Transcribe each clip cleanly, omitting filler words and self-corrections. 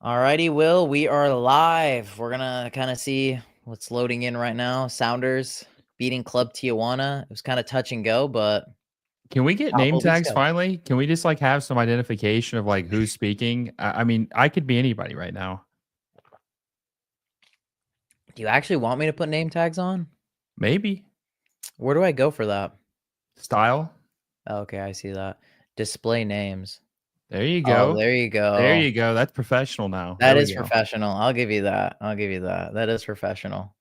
Alrighty, Will, we are live. We're gonna kind of see what's loading in right now. Sounders beating Club Tijuana. It was kind of touch and go, but Can we get top name of Leagues tags Cup. finally? Can we just have some identification of who's speaking? I mean, I could be anybody right now. Do you actually want me to put name tags on? Maybe. Where do I go for that? Style. Okay, I see that. Display names. There you Oh, go. there you There go. you go. That's professional now. That There we is go. professional. I'll give you that. I'll give you that. That is professional.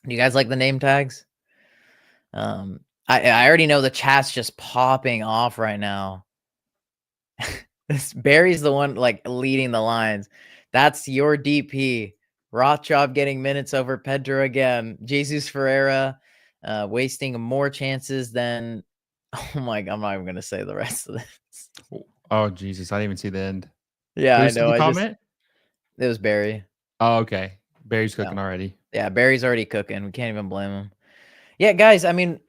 Do you guys like the name tags? I already know the chat's just popping off right now. Barry's the one leading the lines. That's your DP. Rothschild getting minutes over Pedro again. Jesus Ferreira wasting more chances than. Oh my! I'm not even gonna say the rest of this. Oh Jesus! I didn't even see the end. Yeah, Who I said know. the comment? It was Barry. Oh, okay. Barry's Yeah, cooking already. yeah. Barry's already cooking. We can't even blame him. Yeah, guys. I mean,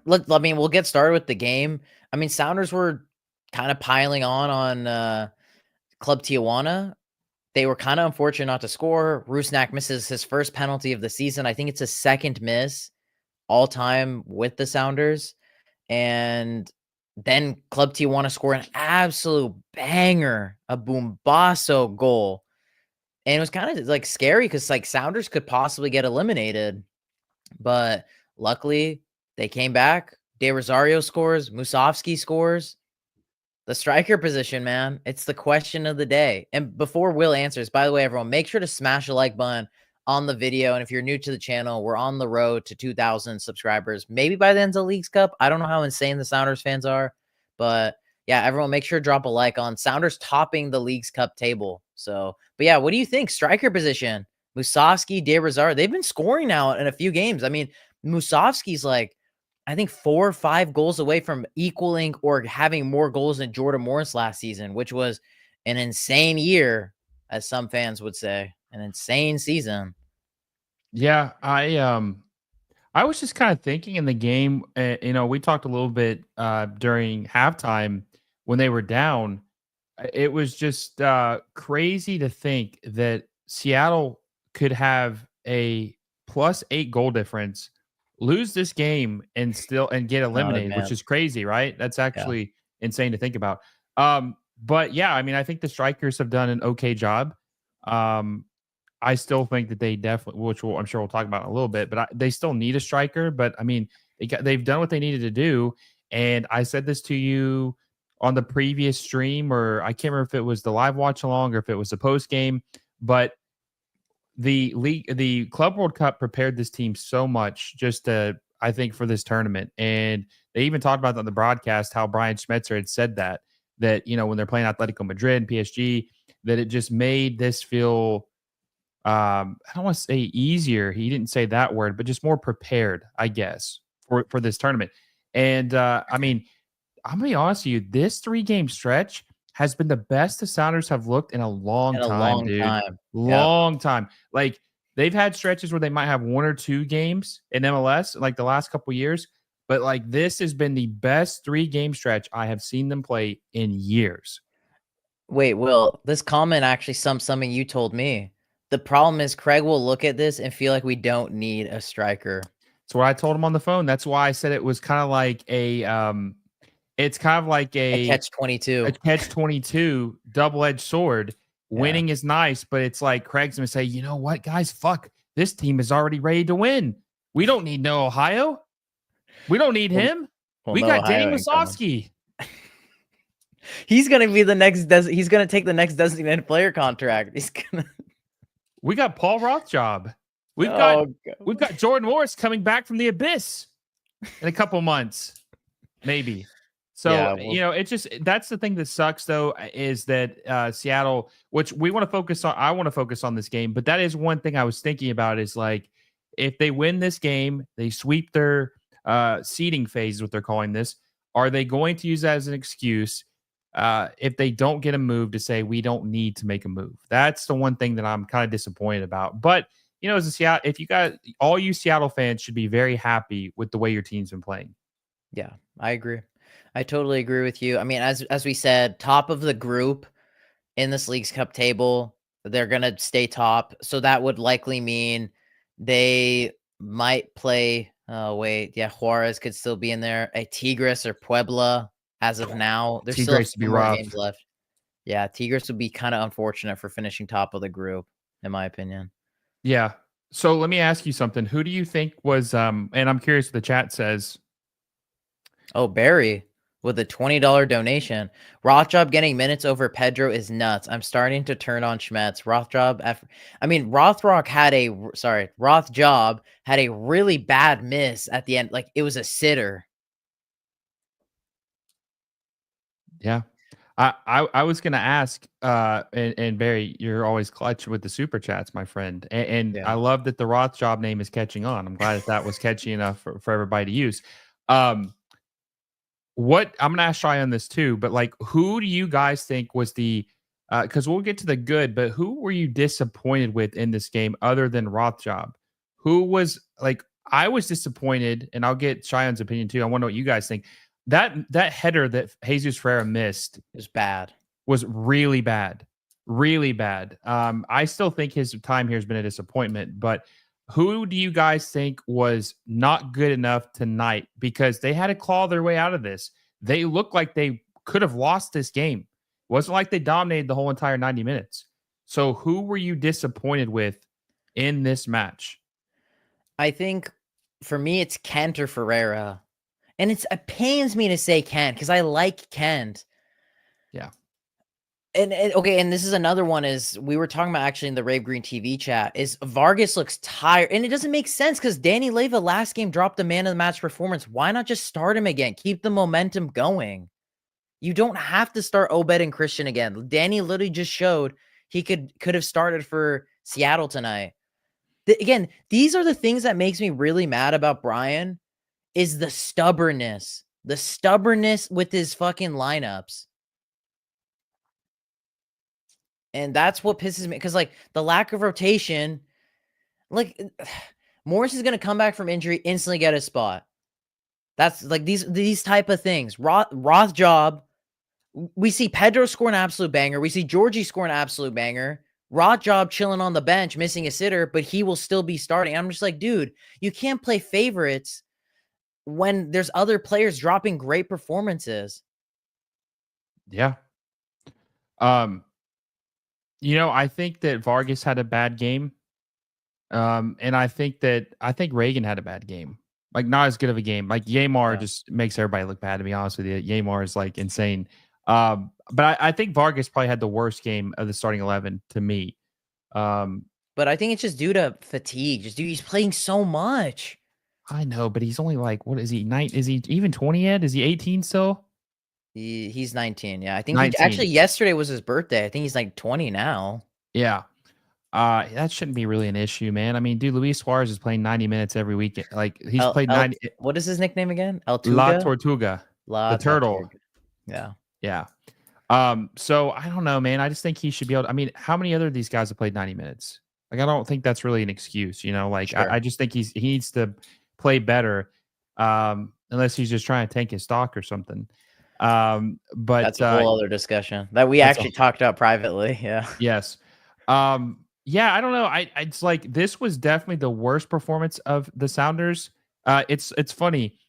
we'll get started with the game. I mean, Sounders were kind of piling on Club Tijuana. They were kind of unfortunate not to score. Rusnak misses his first penalty of the season. I think it's his second miss all time with the Sounders. And then Club Tijuana score an absolute banger, a bombasso goal. And it was kind of scary because Sounders could possibly get eliminated. But luckily they came back. De Rosario scores, Musovski scores. The striker position, man. It's the question of the day. And before Will answers, by the way, everyone, make sure to smash the like button on the video. And if you're new to the channel, we're on the road to 2,000 subscribers. Maybe by the end of the Leagues Cup. I don't know how insane the Sounders fans are. But yeah, everyone, make sure to drop a like on Sounders topping the Leagues Cup table. So, but yeah, what do you think? Striker position. Musovski, De Rosario, they've been scoring now in a few games. I mean, Musovski's I think 4 or 5 goals away from equaling or having more goals than Jordan Morris last season, which was an insane year, as some fans would say, an insane season. Yeah, I was just kind of thinking in the game. We talked a little bit during halftime when they were down. It was just crazy to think that Seattle could have a +8 goal difference, lose this game, and get Not eliminated, which is advanced. crazy, right? That's Yeah. actually insane to think about. But yeah, I mean, I think the strikers have done an okay job. Um, I still think that they definitely, I'm sure we'll talk about in a little bit, but they still need a striker. But I mean, they've done what they needed to do. And I said this to you on the previous stream, or I can't remember if it was the live watch along or if it was the post game. But the Club World Cup prepared this team so much just to, I think, for this tournament. And they even talked about on the broadcast how Brian Schmetzer had said that when they're playing Atletico Madrid and PSG, that it just made this feel I don't want to say easier. He didn't say that word, but just more prepared, I guess, for this tournament. And I mean, I'm gonna be honest with you, this 3-game stretch has been the best the Sounders have looked in a long In a time, long dude. time. Yeah. Long time. Like they've had stretches where they might have 1 or 2 games in MLS, like the last couple years, but this has been the best 3-game stretch I have seen them play in years. Wait, Will, this comment actually sums something you told me. The problem is Craig will look at this and feel like we don't need a striker. That's what I told him on the phone. That's why I said it was kind of like it's kind of like A a catch-22. catch-22 double-edged sword. Yeah. Winning is nice, but it's like Craig's gonna say, you know what, guys, fuck, this team is already ready to win. We don't need no Ohio. We don't need him. We No got Danny Ohio ain't coming. Musovski. He's gonna be the next. He's gonna take the next designated player contract. He's gonna. We got Paul Rothschild. We've got Oh, we've got Jordan Morris coming back from the abyss in a couple months, maybe. So, yeah. it's just that's the thing that sucks though, is that Seattle, which we want to focus on, I want to focus on this game, but that is one thing I was thinking about is if they win this game, they sweep their seeding phase, is what they're calling this. Are they going to use that as an excuse if they don't get a move to say we don't need to make a move? That's the one thing that I'm kind of disappointed about. But as a Seattle, if you got all you Seattle fans should be very happy with the way your team's been playing. Yeah, I agree. I totally agree with you. I mean, as we said, top of the group in this Leagues Cup table. They're gonna stay top, so that would likely mean they might play wait, yeah, Juarez could still be in there. A Tigres or Puebla as of now. There's still a T-Grace to be few more games rough. left. Yeah, Tigres would be kinda unfortunate for finishing top of the group, in my opinion. Yeah. So let me ask you something. Who do you think was and I'm curious what the chat says. Oh, Barry with a $20 donation. Rothjob getting minutes over Pedro is nuts. I'm starting to turn on Schmetz. Rothjob had a really bad miss at the end. Like it was a sitter. Yeah. I was gonna ask, and Barry, you're always clutch with the super chats, my friend. And I Yeah. love that the Roth job name is catching on. I'm glad that that was catchy enough for everybody to use. Um, what I'm gonna ask Shy on this too, but like, who do you guys think was the? Because we'll get to the good, but who were you disappointed with in this game other than Roth job? Who was like? I was disappointed, and I'll get Cheyenne's opinion too. I want to know what you guys think. That header that Jesus Ferreira missed It was bad. was really bad, really bad. I still think his time here has been a disappointment, but who do you guys think was not good enough tonight? Because they had to claw their way out of this. They looked like they could have lost this game. It wasn't like they dominated the whole entire 90 minutes. So who were you disappointed with in this match? I think for me it's Kent or Ferreira. And it pains me to say Kent because I like Kent. Yeah. And okay, and this is another one is we were talking about actually in the Rave Green TV chat is Vargas looks tired and it doesn't make sense because Danny Leyva last game dropped the man of the match performance. Why not just start him again? Keep the momentum going. You don't have to start Obed and Christian again. Danny literally just showed he could have started for Seattle tonight. Again, these are the things that makes me really mad about Brian is the stubbornness with his fucking lineups. And that's what pisses me because like the lack of rotation, like Morris is gonna come back from injury, instantly get a spot. That's like these type of things. Roth job. We see Pedro score an absolute banger. We see Georgie score an absolute banger. Roth job chilling on the bench, missing a sitter, but he will still be starting. I'm just like, dude, you can't play favorites when there's other players dropping great performances. Yeah. Um, I think that Vargas had a bad game. And I think Reagan had a bad game. Like not as good of a game. Like Yamar Yeah. just makes everybody look bad, to be honest with you. Yamar is like insane. But I think Vargas probably had the worst game of the starting 11 to me. But I think it's just due to fatigue. Just dude, he's playing so much. I know, but he's only like, what is he? Is he even 20 yet? Is he 18 still? He's 19. Yeah. I think he 19. actually yesterday was his birthday. I think he's like 20 now. Yeah. That shouldn't be really an issue, man. I mean, dude, Luis Suarez is playing 90 minutes every week. Like he's played 90. What is his nickname again? El La Tuga? Tortuga, La the turtle. Tortuga. Yeah. Yeah. So I don't know, man. I just think he should be able to, I mean, how many other of these guys have played 90 minutes? Like, I don't think that's really an excuse, Like, Sure. I just think he needs to play better. Unless he's just trying to tank his stock or something. But That's a whole other discussion that we that's actually talked about privately. Yeah. yes. Yeah, I don't know. It's like this was definitely the worst performance of the Sounders. It's funny.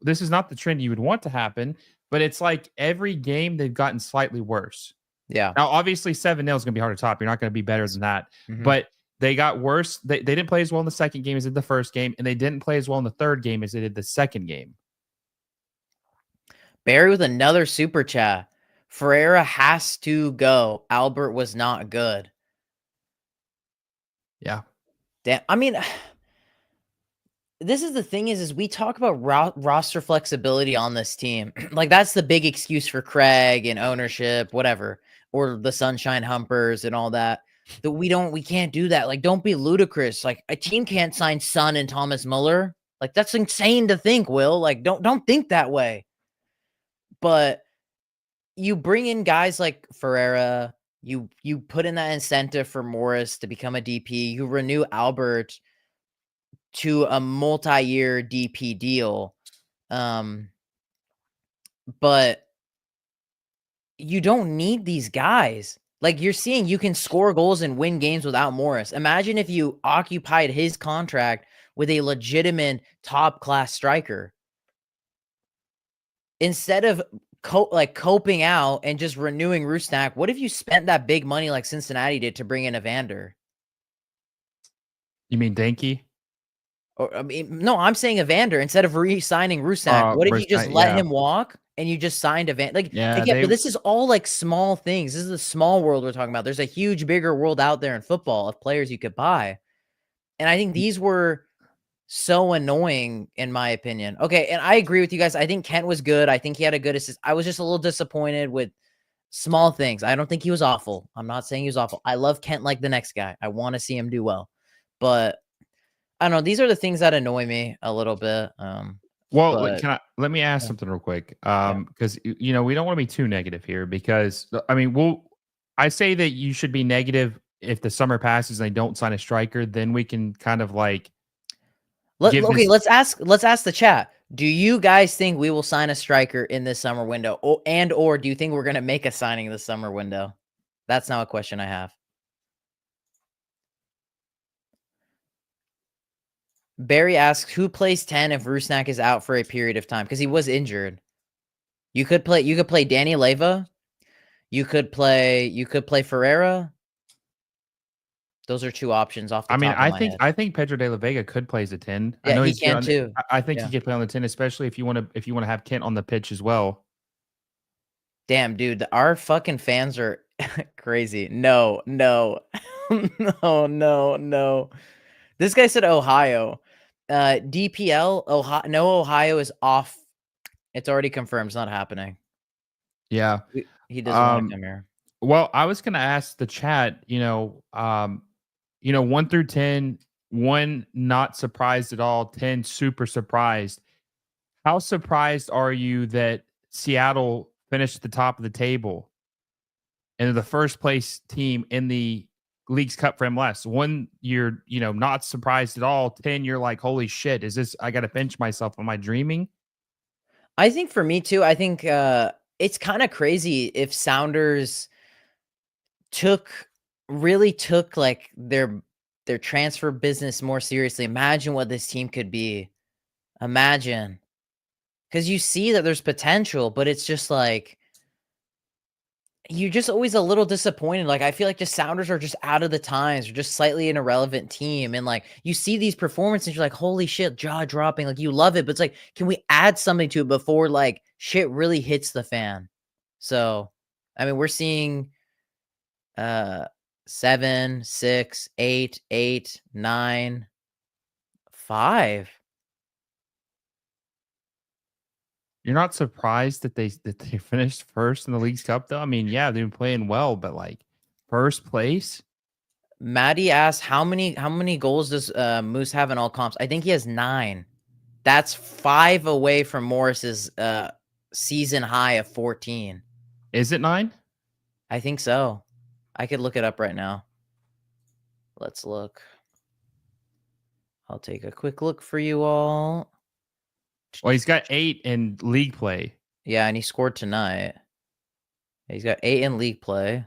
This is not the trend you would want to happen, but it's like every game they've gotten slightly worse. Yeah. Now, obviously, 7-0 is going to be hard to top. You're not going to be better than that. Mhm. But they got worse. They didn't play as well in the second game as they did the first game, and they didn't play as well in the third game as they did the second game. Barry with another super chat. Ferreira has to go. Albert was not good. Yeah. Damn. I mean, this is the thing is we talk about roster flexibility on this team. Like that's the big excuse for Craig and ownership, whatever, or the Sunshine Humpers and all that. That we can't do that. Like, don't be ludicrous. Like a team can't sign Son and Thomas Muller. Like that's insane to think, Will. Like, don't think that way. But you bring in guys like Ferreira, you put in that incentive for Morris to become a DP, you renew Albert to a multi-year DP deal. But you don't need these guys. Like you're seeing you can score goals and win games without Morris. Imagine if you occupied his contract with a legitimate top class striker instead of coping out and just renewing Rusnak. What if you spent that big money like Cincinnati did to bring in Evander? You mean Danke? Or I mean, no, I'm saying Evander instead of re-signing Rusnak. What if you just let him walk and you just signed Evander? Like, yeah, again, but this is all like small things. This is a small world we're talking about. There's a huge, bigger world out there in football of players you could buy. And I think these were so annoying, in my opinion. Okay, and I agree with you guys. I think Kent was good. I think he had a good assist. I was just a little disappointed with small things. I don't think he was awful. I'm not saying he was awful. I love Kent like the next guy. I want to see him do well. But I don't know. These are the things that annoy me a little bit. Well, But let me ask yeah, something real quick. yeah. Because we don't want to be too negative here because I mean, I say that you should be negative if the summer passes and they don't sign a striker, then we can kind of like give Okay, this. let's ask the chat. Do you guys think we will sign a striker in this summer window? Or do you think we're gonna make a signing this summer window? That's now a question I have. Barry asks, who plays 10 if Rusnak is out for a period of time? Because he was injured. You could play Danny Leva. You could play Ferreira. Those are two options off the I mean, top of my head. I think Pedro de la Vega could play as a 10. I Yeah, know he he's good can on. too. I think he Yeah. could play on the 10, especially if you want to have Kent on the pitch as well. Damn, dude, our fucking fans are crazy. No, no, no, no, no. This guy said Ohio. DPL, Ohio. No, Ohio is off. It's already confirmed. It's not happening. Yeah. He doesn't want to Um. come here. Well, I was gonna ask the chat. 1 through 10, 1 not surprised at all, 10 super surprised. How surprised are you that Seattle finished at the top of the table and the first place team in the League's Cup for MLS? 1, you're not surprised at all. 10, you're like, holy shit, is this? I got to pinch myself. Am I dreaming? I think for me too, I think it's kind of crazy if Sounders took like their transfer business more seriously. Imagine what this team could be. Imagine. Because you see that there's potential, but it's just like you're just always a little disappointed. Like, I feel like the Sounders are just out of the times. Or just slightly an irrelevant team. And like you see these performances, you're like, holy shit, jaw dropping. Like you love it, but it's like, can we add something to it before like shit really hits the fan? So, I mean, we're seeing 7, 6, 8, 8, 9, 5. You're not surprised that they finished first in the League's Cup, though? I mean, yeah, they've been playing well, but like first place? Maddie asks, how many goals does Moose have in all comps? I think he has 9. That's 5 away from Morris's season high of 14. Is it 9? I think so. I could look it up right now. Let's look. I'll take a quick look for you all. Well, he's got 8 in league play. Yeah, and he scored tonight. He's got 8 in league play.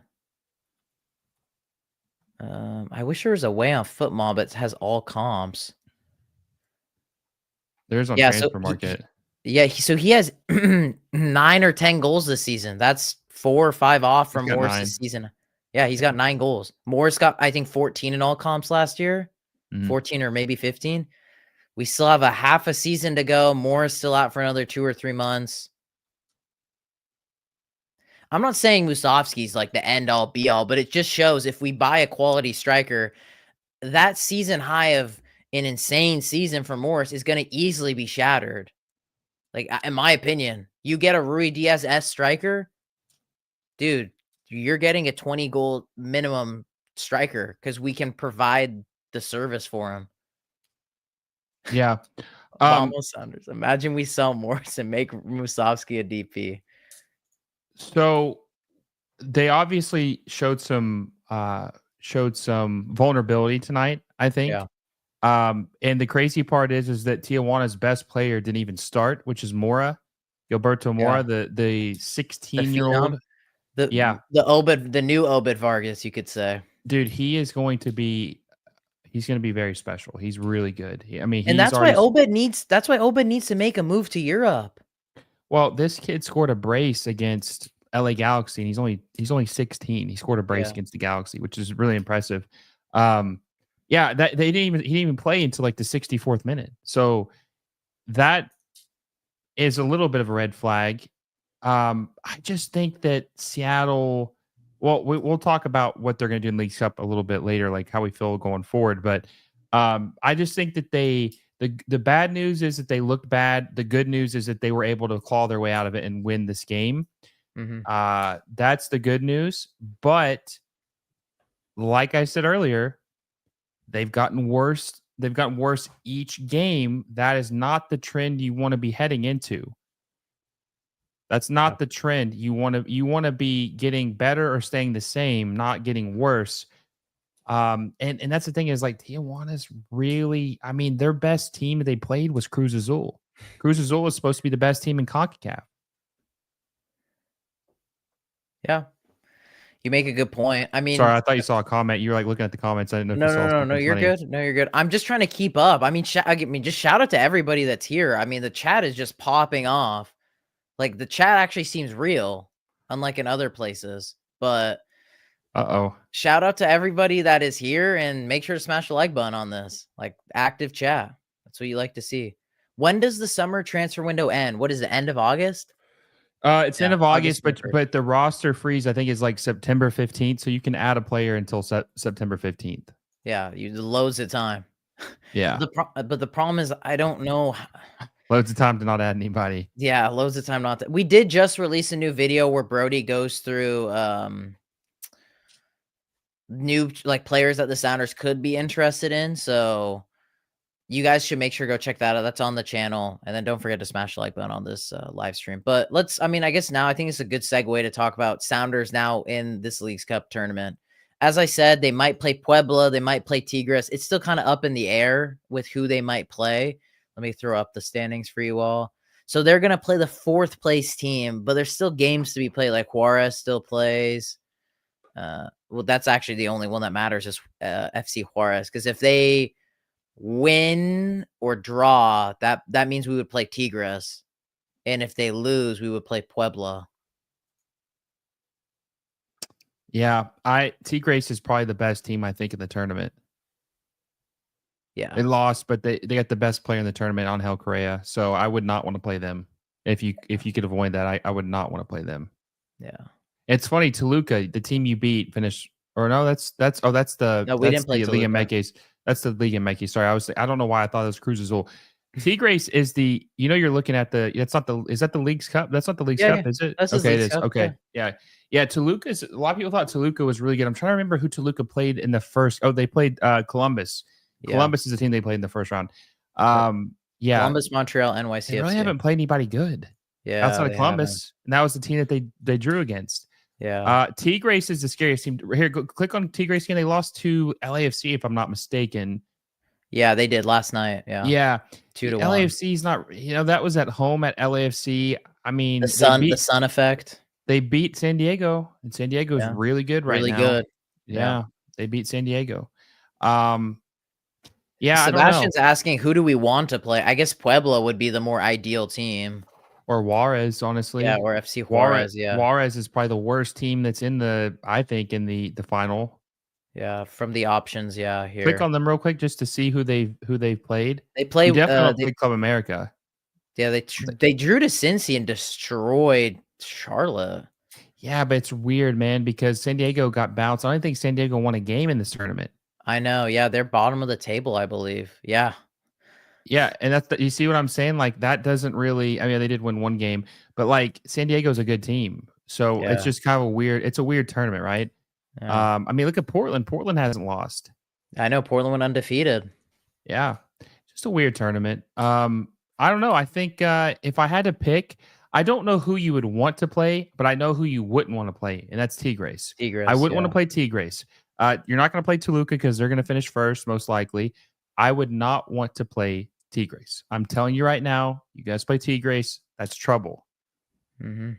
I wish there was a way on Football, but it has all comps. There's on Yeah, so Transfer Market. he has 9 or 10 goals this season. That's 4 or 5 off from Morris this season. Yeah, he's got 9 goals. Morris got, I think, 14 in all comps last year. 14 or maybe 15. We still have a half a season to go. Morris still out for another 2 or 3 months. I'm not saying Musovski's like the end all be all, but it just shows if we buy a quality striker, that season high of an insane season for Morris is going to easily be shattered. Like, in my opinion, you get a Rui Diaz-esque striker, dude, you're getting a 20 goal minimum striker because we can provide the service for him. Yeah. Vamos Sounders. Imagine we sell Morris and make Musovski a DP. So they obviously showed some vulnerability tonight, I think. Yeah. And the crazy part is that Tijuana's best player didn't even start, which is Mora, Gilberto Mora, the 16-year-old. Yeah, The new Obed Vargas, you could say. dude, he's going to be very special. He's really good. I mean, And he's already that's why Obed needs to make a move to Europe. well, this kid scored a brace against LA Galaxy, and he's only 16. He scored a brace Yeah. against the Galaxy, which is really impressive. Um, yeah, that he didn't even play until like the 64th minute. So that is a little bit of a red flag. I just think that Seattle. Well, we'll talk about what they're going to do in League Cup a little bit later, like how we feel going forward. But I just think that the bad news is that they looked bad. The good news is that they were able to claw their way out of it and win this game. Mhm. That's the good news. But like I said earlier, they've gotten worse. They've gotten worse each game. That is not the trend you want to be heading into. That's Yeah. not the trend. You want to be getting better or staying the same, not getting worse. And that's the thing is like Tijuana's really, I mean, their best team they played was Cruz Azul. Cruz Azul is supposed to be the best team in CONCACAF. Yeah. You make a good point. I Sorry, mean, I thought you saw a comment. You were like looking at the comments. I didn't know if you saw no, something you're funny. good. No, you're good. I'm just trying to keep up. I mean, just shout out to everybody that's here. I mean, the chat is just popping off. Like the chat actually seems real, unlike in other places. But Uh-oh. shout out to everybody that is here and make sure to smash the like button on this. Like active chat. That's what you like to see. When does the summer transfer window end? What is the end of August? It's end Yeah, of August August, but 21st. but the roster freeze I think is like September 15th, so you can add a player until September 15th. Yeah, loads of time. Yeah. But the problem is I don't know. Loads of time to not add anybody. Yeah, loads of time not to. We did just release a new video where Brody goes through new like players that the Sounders could be interested in. So you guys should make sure to go check that out. That's on the channel. And then don't forget to smash the like button on this live stream. But I mean, I guess now I think it's a good segue to talk about Sounders now in this Leagues Cup tournament. As I said, they might play Puebla, they might play Tigres. It's still kind of up in the air with who they might play. Let me throw up the standings for you all. So they're going to play the 4th place team, but there's still games to be played. Like Juarez still plays. Well, that's actually the only one that matters is FC Juarez. Because if they win or draw, that means we would play Tigres. And if they lose, we would play Puebla. Yeah, T-Grace is probably the best team I think in the tournament. Yeah. They lost, but they got the best player in the tournament, Angel Correa. So I would not want to play them. If you could avoid that, I would not want to play them. Yeah. It's funny, Toluca, the team you beat, finished or no, that's No, we that's didn't play the Liga Toluca. MX. That's the Liga MX. Sorry, I don't know why I thought it was Cruz Azul. T-Grace is the you're looking at is that the League's Cup? That's not the League's Cup, is it? That's his Okay, it Leagues is. Cup. Okay. Yeah. Yeah, Toluca's a lot of people thought Toluca was really good. I'm trying to remember who Toluca played in the first. Oh, they played Columbus. Yeah. Columbus is the team they played in the first round. Yeah. Columbus, Montreal, They NYCFC. really haven't played anybody good. Yeah. Outside of Columbus. And that was the team that they drew against. Yeah. T-Grace is the scariest team. Here, click on T-Grace again. They lost to LAFC, if I'm not mistaken. Yeah, they did last night. Yeah. Yeah. 2-1. LAFC is not, that was at home at LAFC. I mean, the sun effect. They beat San Diego, and San Diego is really good right really now. Good. Yeah. They beat San Diego. Yeah, Sebastian's asking, who do we want to play? I guess Puebla would be the more ideal team. Or Juarez, honestly. Yeah, or FC Juarez. Yeah. Juarez is probably the worst team that's in the final. Yeah, from the options. Yeah, here. Click on them real quick just to see who they've played. They play. You definitely play Club America. Yeah, they drew to Cincy and destroyed Charlotte. Yeah, but it's weird, man, because San Diego got bounced. I don't think San Diego won a game in this tournament. I know. Yeah, they're bottom of the table, I believe. Yeah. Yeah, and you see what I'm saying? Like that doesn't really. I mean, they did win one game, but like San Diego's a good team, so it's just kind of it's a weird tournament, right? Yeah. I mean, look at Portland. Portland hasn't lost. I know Portland went undefeated. Yeah, just a weird tournament. I don't know. I think if I had to pick, I don't know who you would want to play, but I know who you wouldn't want to play, and that's Tigres. I wouldn't want to play Tigres. You're not going to play Toluca because they're going to finish first, most likely. I would not want to play Tigres. I'm telling you right now, you guys play Tigres, that's trouble. Mm-hmm.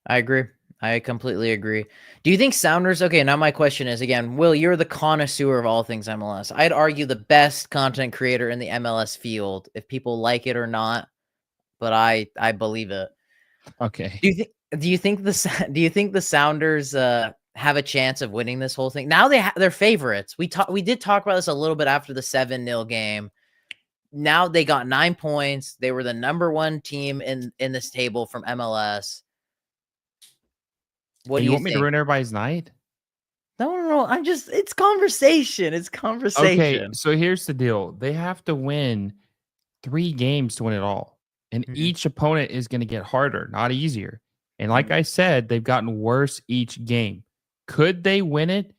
I agree. I completely agree. Do you think Sounders? Okay, now my question is again, Will, you're the connoisseur of all things MLS. I'd argue the best content creator in the MLS field, if people like it or not, but I believe it. Okay. Do you think do you think the Sounders have a chance of winning this whole thing? Now they're favorites. We did talk about this a little bit after the 7-0 game. Now they got 9 points. They were the number 1 team in this table from MLS. What do You you want me to think? ruin everybody's night? No. It's conversation. It's Okay, conversation. so here's the deal. They have to win 3 games to win it all. And Mhm, each opponent is going to get harder, not easier. And like mhm. I said, they've gotten worse each game. Could they win it?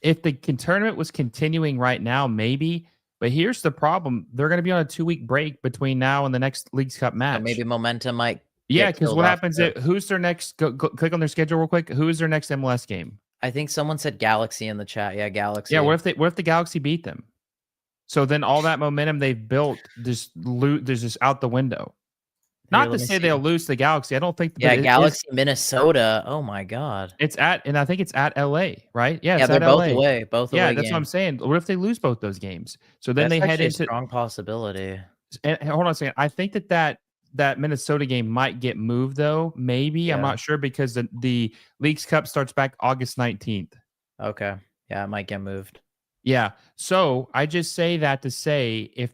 If the tournament was continuing right now, maybe. But here's the problem. They're going to be on a 2-week break between now and the next Leagues Cup So maybe match. momentum might Yeah, get because killed what off happens a bit. if who's their next click on their schedule real quick? Who is their next MLS game? I think someone said Galaxy in the chat. Yeah, Yeah, Galaxy. what if the Galaxy beat them? So then all that momentum they've built there's just out the window. Here, Not to let me say they'll see. lose the Galaxy. I don't think, but Yeah, it is. Galaxy, Minnesota. Oh my god. It's at, and I think it's at LA, right? Yeah, Yeah, it's they're at both LA. away, both Yeah, away that's what I'm games. saying. What if they lose both those games? So then That's they head actually a into, strong possibility. and hold on a second. I think that Minnesota game might get moved though. Maybe I'm Yeah. not sure because the Leagues Cup starts back August 19th. Okay. Yeah, it might get moved. Yeah. So I just say that to say if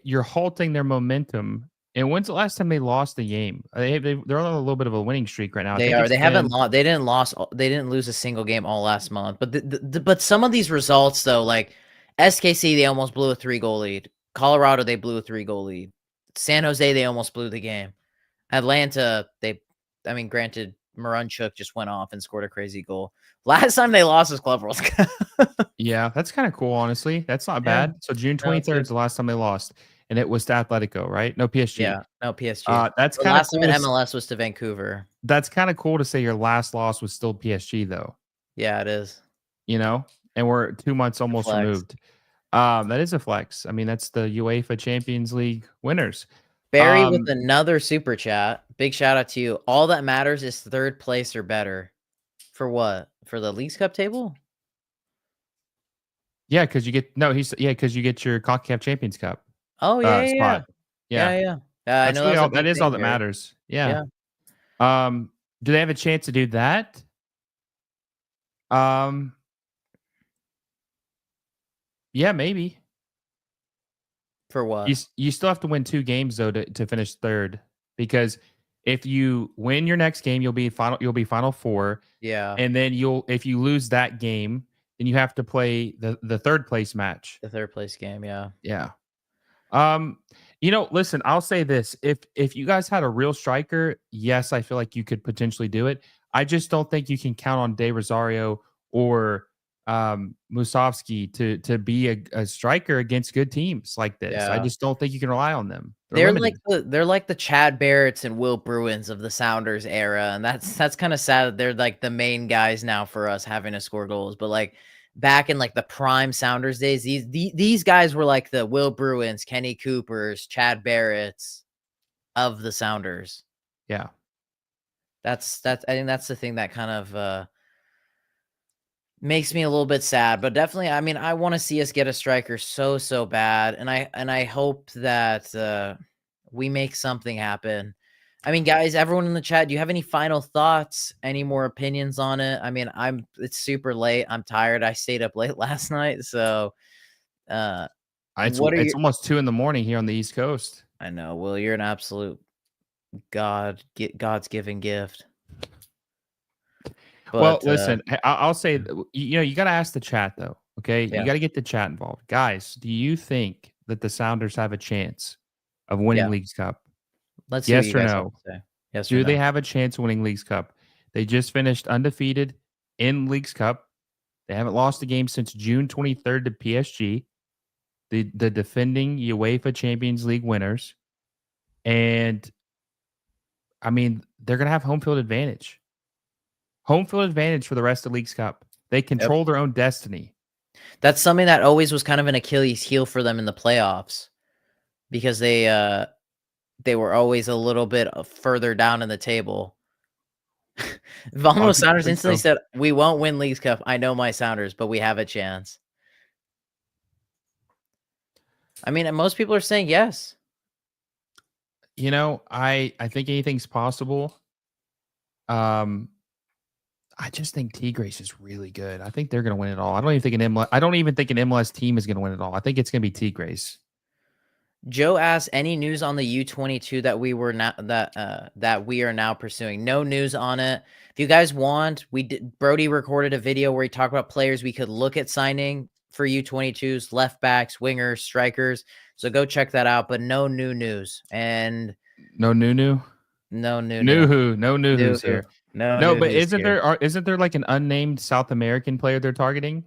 you're halting their momentum. And when's the last time they lost the game? They're on a little bit of a winning streak right now. I They think are. it's They haven't been, lost. They didn't lose a single game all last month. But but some of these results though, like SKC, they almost blew a 3-goal lead. Colorado, they blew a 3-goal lead. San Jose, they almost blew the game. Atlanta, I mean, granted, Marunchuk just went off and scored a crazy goal. Last time they lost was Club World Cup. yeah, that's kind of cool, honestly. That's not Yeah, bad. So June no, it's 23rd good. is the last time they lost, and it was to Atletico, right? No PSG. Yeah, no PSG. That's The kind of last time cool. in MLS was to Vancouver. That's kind of cool to say your last loss was still PSG, though. Yeah, it is. You know, and we're 2 months The almost flex. removed. That is a flex. I mean, that's the UEFA Champions League winners. Barry with Um, another super chat. Big shout out to you. All that matters is 3rd place or better. For what? For the Leagues Cup table? yeah, because you get no, he's yeah, because you get your CONCACAF Champions Cup Oh, yeah, yeah, yeah. spot. Yeah, Yeah, yeah. Yeah, I that's know that really was a all. That big is all thing, that Barry. matters. Yeah. Yeah. Do they have a chance to do that? Um, yeah, maybe. For what? You still have to win 2 games though to finish 3rd, because if you win your next game, you'll be final 4, Yeah, and then if you lose that game, then you have to play the 3rd place match. the 3rd place game, yeah. Yeah. Listen, I'll say this. If you guys had a real striker, yes, I feel like you could potentially do it. I just don't think you can count on De Rosario or Musovski to be a striker against good teams like this. I Yeah. just don't think you can rely on them. They're limited. They're like the Chad Barretts and Will Bruins of the Sounders era, and that's kinda sad that they're, like, the main guys now for us having to score goals, but, like, back in, like, the prime Sounders days, these guys were like the Will Bruins, Kenny Coopers, Chad Barretts of the Sounders. Yeah. That's I think that's the thing that kind of, makes me a little bit sad, but definitely, I mean, I wanna see us get a striker so bad, and I hope that, we make something happen. I mean, guys, everyone in the chat, do you have any final thoughts? Any more opinions on it? I mean, it's super late. I'm tired. I stayed up late last night, so, uh, It's what are it's your almost 2 in the morning here on the East Coast. I know, Will, you're an absolute God's given gift, Well, but, listen, I'll say, you got to ask the chat though. Okay, you yeah, got to get the chat involved, guys. Do you think that the Sounders have a chance of winning yeah. Leagues Cup? Let's see what Yes you or guys have no? to say. Yes or Do they no? have a chance of winning Leagues Cup? They just finished undefeated in Leagues Cup. They haven't lost a game since June 23rd to PSG, the defending UEFA Champions League winners. And I mean, they're going to have home field advantage. Home field advantage for the rest of Leagues Cup. They Yep. control their own destiny. That's something that always was kind of an Achilles heel for them in the playoffs because They were always a little bit further down in the table. Oh, Vamos you don't Sounders think instantly so? said, "We won't win Leagues Cup. I know my Sounders, but we have a chance." I mean, and most people are saying yes. You know, I think anything's possible. Um, I just think Tigres is really good. I think they're going to win it all. I don't even think an MLS team is going to win it all. I think it's going to be Tigres. Joe asked, "Any news on the U22 that we were not that we are now pursuing?" No news on it. If you guys want, Brody recorded a video where he talked about players we could look at signing for U22s, left backs, wingers, strikers. So go check that out. But no new news and No Nunu, no new new new who, no new new who's here. no No, new but who's here. isn't there like an unnamed South American player they're targeting?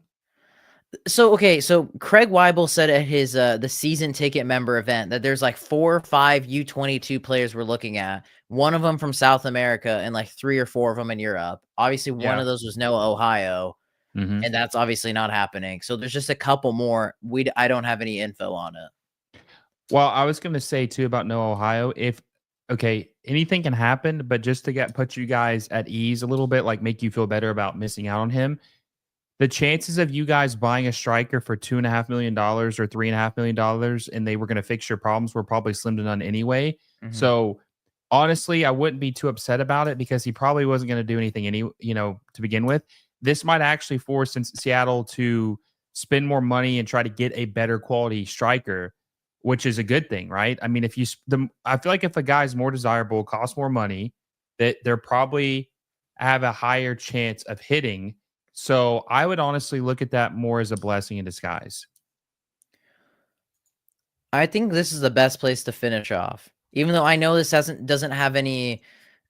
So okay, so Craig Weibel said at his the season ticket member event that there's like 4 or 5 U22 players we're looking at. One of them from South America and like 3 or 4 of them in Europe. Obviously, one Yeah. of those was Noah Ohio, Mm-hmm. and that's obviously not happening. So there's just a couple more. I don't have any info on it. Well, I was going to say too about No Ohio. If okay, anything can happen, but just to put you guys at ease a little bit, like make you feel better about missing out on him. The chances of you guys buying a striker for $2.5 million or $3.5 million, and they were going to fix your problems, were probably slim to none anyway. Mhm. So honestly, I wouldn't be too upset about it because he probably wasn't going to do anything to begin with. This might actually force Seattle to spend more money and try to get a better quality striker, which is a good thing, right? I mean, I feel like if a guy's more desirable, costs more money, that they're probably have a higher chance of hitting. So I would honestly look at that more as a blessing in disguise. I think this is the best place to finish off. Even though I know this doesn't have any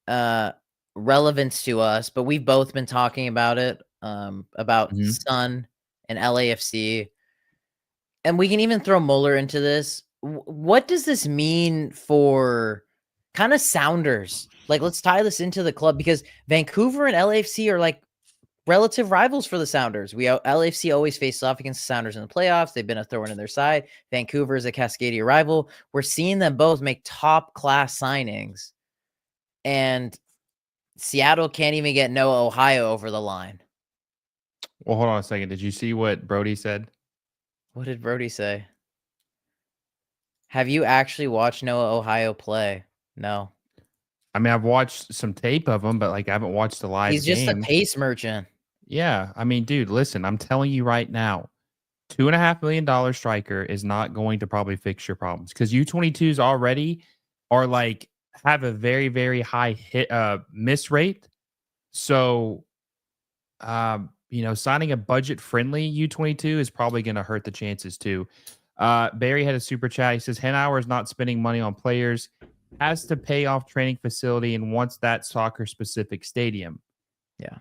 uh relevance to us, but we've both been talking about it about Mhm. Sun and LAFC. And we can even throw Mueller into this. What does this mean for kind of Sounders? Like, let's tie this into the club because Vancouver and LAFC are like relative rivals for the Sounders. LAFC always face off against the Sounders in the playoffs. They've been a thorn in their side. Vancouver is a Cascadia rival. We're seeing them both make top class signings, and Seattle can't even get Noah Ohio over the line. Well, hold on a second. Did you see what Brody said? What did Brody say? Have you actually watched Noah Ohio play? No. I mean, I've watched some tape of him, but like I haven't watched a live He's just a game. pace merchant. Yeah, I mean, dude, listen, I'm telling you right now, $2.5 million striker is not going to probably fix your problems because U22s already are like have a very very high hit miss rate. So, signing a budget friendly U22 is probably going to hurt the chances too. Barry had a super chat. He says Hanauer is not spending money on players, has to pay off training facility and wants that soccer specific stadium. Yeah.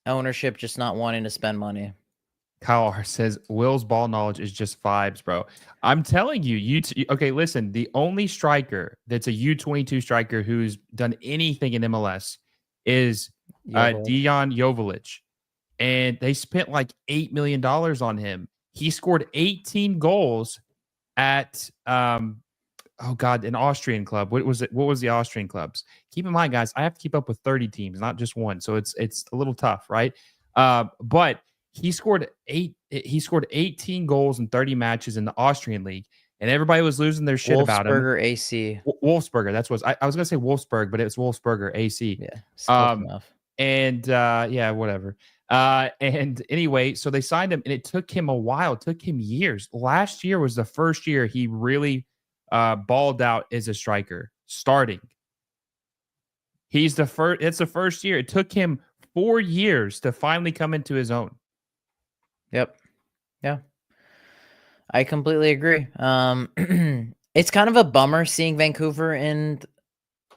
Ownership just not wanting to spend money. Kyle R says Will's ball knowledge is just vibes, bro. I'm telling you, okay, listen, the only striker that's a U22 striker who's done anything in MLS is Jovel. Dejan Joveljic. And they spent like $8 million on him. He scored 18 goals at oh god, an Austrian club. What was it? What was the Austrian clubs? Keep in mind, guys, I have to keep up with 30 teams, not just one. So it's a little tough, right? But he scored 18 goals in 30 matches in the Austrian league, and everybody was losing their shit about him. Wolfsburger AC. Wolfsburger, that's what I was gonna say Wolfsburg, but it's Wolfsburger AC. Yeah, it's close enough. And yeah, whatever. And anyway, so they signed him, and it took him a while. It took him years. Last year was the first year he really balled out as a striker, starting. He's the first. It's the first year. It took him 4 years to finally come into his own. Yep. Yeah. I completely agree. It's kind of a bummer seeing Vancouver and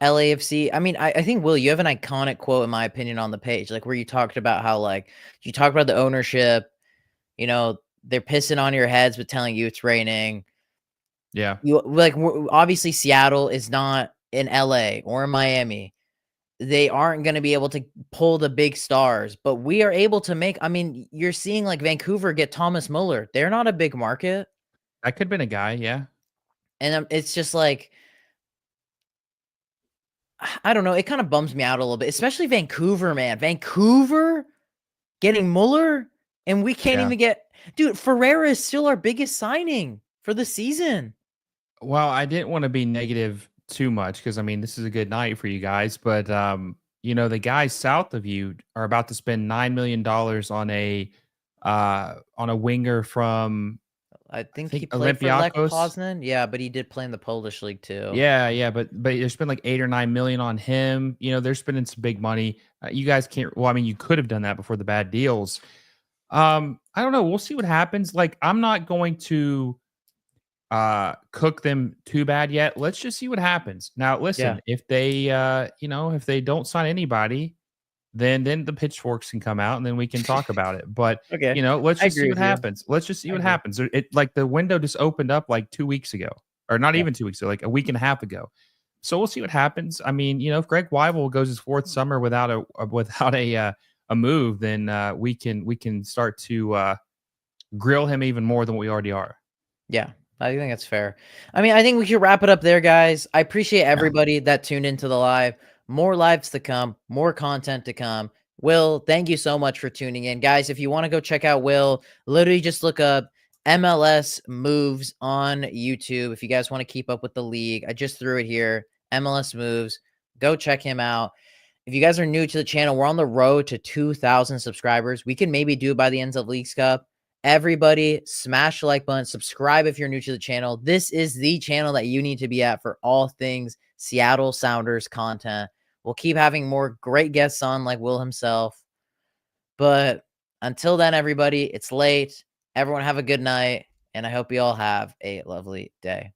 LAFC. I mean, I think, Will, you have an iconic quote, in my opinion, on the page, like where you talked about how, like, you talk about the ownership, they're pissing on your heads but telling you it's raining. Yeah. Obviously Seattle is not in LA or in Miami. They aren't going to be able to pull the big stars, but we are able to make, I mean, you're seeing like Vancouver get Thomas Mueller. They're not a big market. That could have been a guy, yeah. And it's just like, I don't know. It kind of bums me out a little bit, especially Vancouver, man. Vancouver getting Mueller, and we can't Yeah. even get, dude, Ferreira is still our biggest signing for the season. Well, I didn't want to be negative too much because I mean this is a good night for you guys, but you know, the guys south of you are about to spend $9 million on a winger from I I think he think played for Lech Olympiacos. Poznan. Yeah, but he did play in the Polish league too. Yeah, yeah, but they spent like 8 or 9 million on him. You know, they're spending some big money. You guys can't. Well, I mean, you could have done that before the bad deals. I don't know. We'll see what happens. Like, I'm not going to cook them too bad yet. Let's just see what happens. Now, Yeah. listen, if they you know, if they don't sign anybody, then the pitchforks can come out and then we can talk about it. But Okay. you know, let's I just see agree what with you. happens. Let's just see I what agree. happens. It like the window just opened up like 2 weeks ago, or not Yeah. even 2 weeks ago, like a week and a half ago. So we'll see what happens. I mean, you know, if Greg Weibel goes his fourth summer without a move, then we can start to grill him even more than we already are. Yeah, I think that's fair. I mean, I think we should wrap it up there, guys. I appreciate Yeah. everybody that tuned into the live. More lives to come, more content to come. Will, thank you so much for tuning in. Guys, if you want to go check out Will, literally just look up MLS moves on YouTube. If you guys want to keep up with the league, I just threw it here. MLS moves. Go check him out. If you guys are new to the channel, we're on the road to 2,000 subscribers. We can maybe do it by the ends of Leagues Cup. Everybody, smash the like button, subscribe if you're new to the channel. This is the channel that you need to be at for all things Seattle Sounders content. We'll keep having more great guests on, like Will himself. But until then, everybody, it's late. Everyone have a good night, and I hope you all have a lovely day.